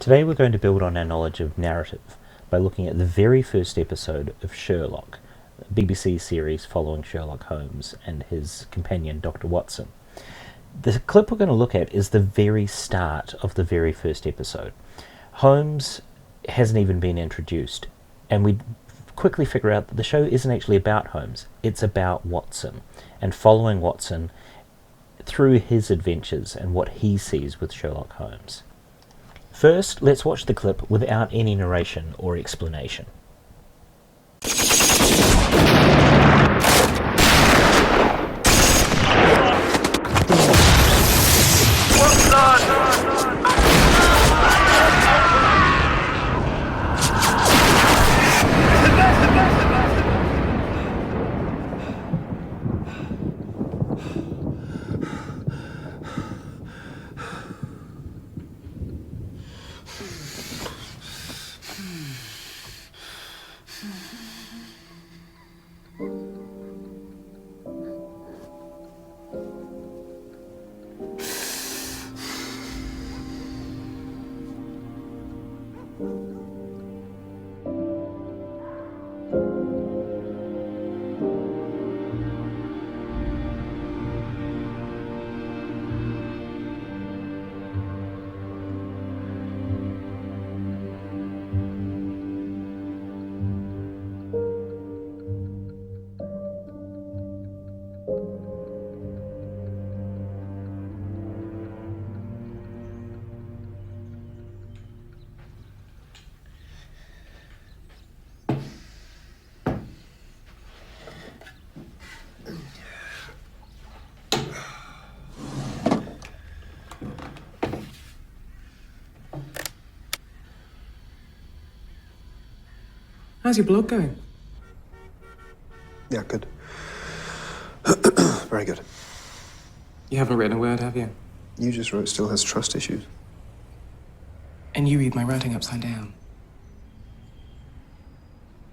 Today we're going to build on our knowledge of narrative by looking at the very first episode of Sherlock, a BBC series following Sherlock Holmes and his companion Dr. Watson. The clip we're going to look at is the very start of the very first episode. Holmes hasn't even been introduced, and we quickly figure out that the show isn't actually about Holmes, it's about Watson, and following Watson through his adventures and what he sees with Sherlock Holmes. First, let's watch the clip without any narration or explanation. How's your blog going? Yeah, good. Very good. You haven't written a word, have you? You just wrote still has trust issues. And you read my writing upside down.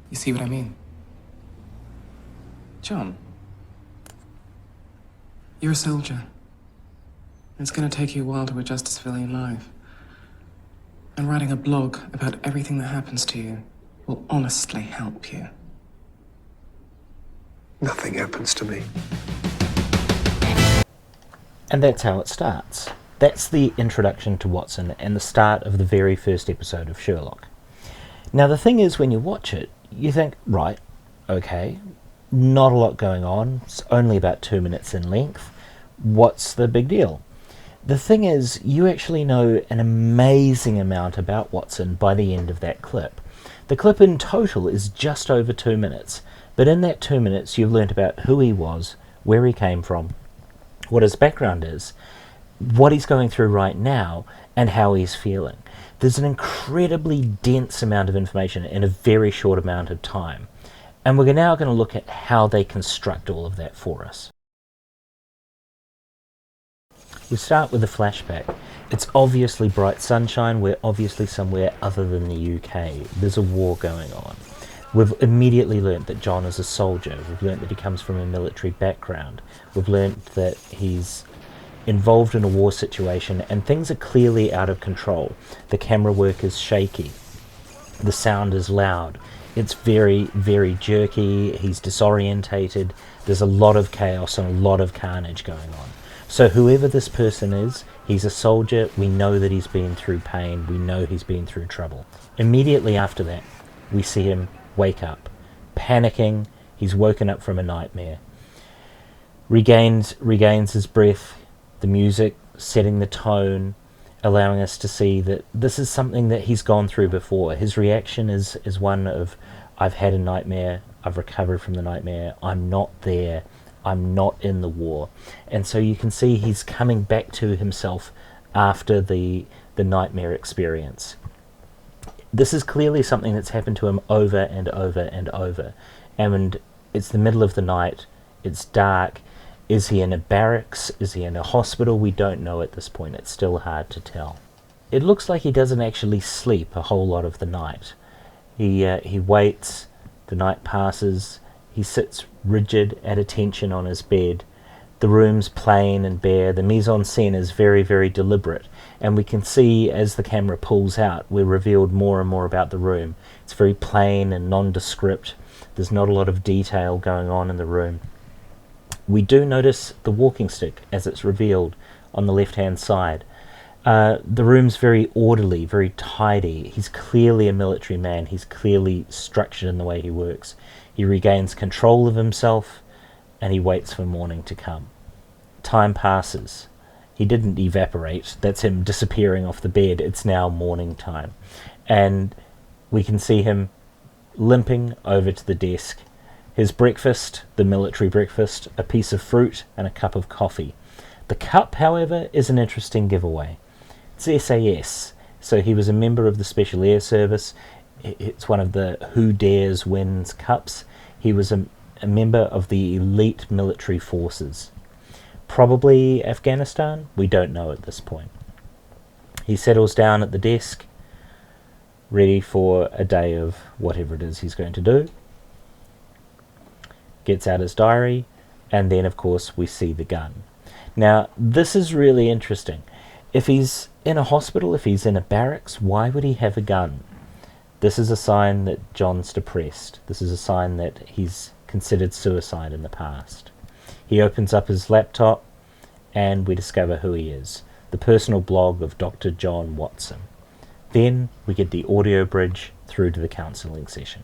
You see what I mean? John, you're a soldier. It's gonna take you a while to adjust to civilian life. And writing a blog about everything that happens to you will honestly help you. Nothing happens to me. And that's how it starts. That's the introduction to Watson and the start of the very first episode of Sherlock. Now the thing is, when you watch it, you think, right, okay, not a lot going on, it's only about 2 minutes in length, what's the big deal? The thing is, you actually know an amazing amount about Watson by the end of that clip. The clip in total is just over 2 minutes, but in that 2 minutes you've learnt about who he was, where he came from, what his background is, what he's going through right now, and how he's feeling. There's an incredibly dense amount of information in a very short amount of time, and we're now going to look at how they construct all of that for us. We start with a flashback. It's obviously bright sunshine. We're obviously somewhere other than the UK. There's a war going on. We've immediately learnt that John is a soldier. We've learnt that he comes from a military background. We've learnt that he's involved in a war situation and things are clearly out of control. The camera work is shaky. The sound is loud. It's very, very jerky. He's disorientated. There's a lot of chaos and a lot of carnage going on. So whoever this person is, he's a soldier. We know that he's been through pain. We know he's been through trouble. Immediately after that, we see him wake up, panicking. He's woken up from a nightmare. Regains his breath, the music setting the tone, allowing us to see that this is something that he's gone through before. His reaction is one of, I've had a nightmare, I've recovered from the nightmare, I'm not there, I'm not in the war. And so you can see he's coming back to himself after the nightmare experience. This is clearly something that's happened to him over and over and over. And it's the middle of the night, it's dark. Is he in a barracks? Is he in a hospital? We don't know at this point. It's still hard to tell. It looks like he doesn't actually sleep a whole lot of the night. He waits, the night passes, he sits rigid at attention on his bed. The room's plain and bare. The mise-en-scène is very, very deliberate. And we can see as the camera pulls out, we're revealed more and more about the room. It's very plain and nondescript. There's not a lot of detail going on in the room. We do notice the walking stick as it's revealed on the left-hand side. The room's very orderly, very tidy. He's clearly a military man. He's clearly structured in the way he works. He regains control of himself, and he waits for morning to come. Time passes. He didn't evaporate. That's him disappearing off the bed. It's now morning time. And we can see him limping over to the desk. His breakfast, the military breakfast, a piece of fruit and a cup of coffee. The cup, however, is an interesting giveaway. It's SAS, so he was a member of the Special Air Service. It's one of the Who Dares Wins cups. He was a member of the elite military forces. Probably Afghanistan? We don't know at this point. He settles down at the desk, ready for a day of whatever it is he's going to do. Gets out his diary, and then of course we see the gun. Now this is really interesting. If he's in a hospital, if he's in a barracks, why would he have a gun? This is a sign that John's depressed. This is a sign that he's considered suicide in the past. He opens up his laptop and we discover who he is. The personal blog of Dr. John Watson. Then we get the audio bridge through to the counselling session.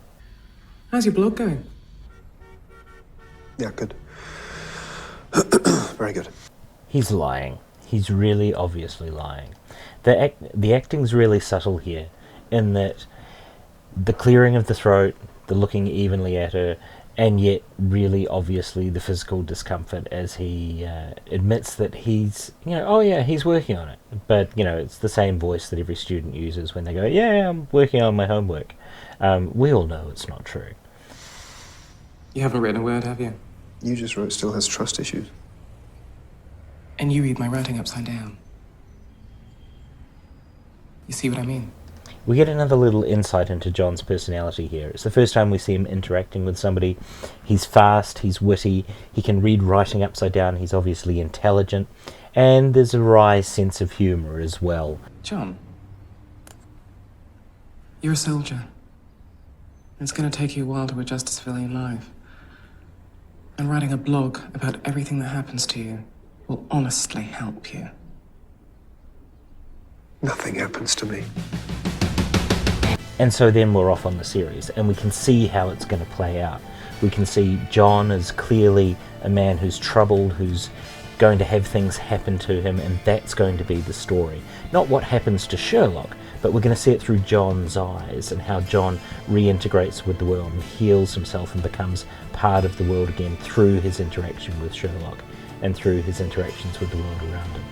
How's your blog going? Yeah, good. Very good. He's lying. He's really obviously lying. The acting's really subtle here, in that the clearing of the throat, the looking evenly at her, and yet really obviously the physical discomfort as he admits that he's, oh yeah, he's working on it. But, it's the same voice that every student uses when they go, yeah, I'm working on my homework. We all know it's not true. You haven't written a word, have you? You just wrote still has trust issues. And you read my writing upside down. You see what I mean? We get another little insight into John's personality here. It's the first time we see him interacting with somebody. He's fast, he's witty, he can read writing upside down, he's obviously intelligent, and there's a wry sense of humour as well. John, you're a soldier. It's going to take you a while to adjust to civilian life. And writing a blog about everything that happens to you will honestly help you. Nothing happens to me. And so then we're off on the series, and we can see how it's going to play out. We can see John is clearly a man who's troubled, who's going to have things happen to him, and that's going to be the story. Not what happens to Sherlock, but we're going to see it through John's eyes, and how John reintegrates with the world and heals himself and becomes part of the world again through his interaction with Sherlock and through his interactions with the world around him.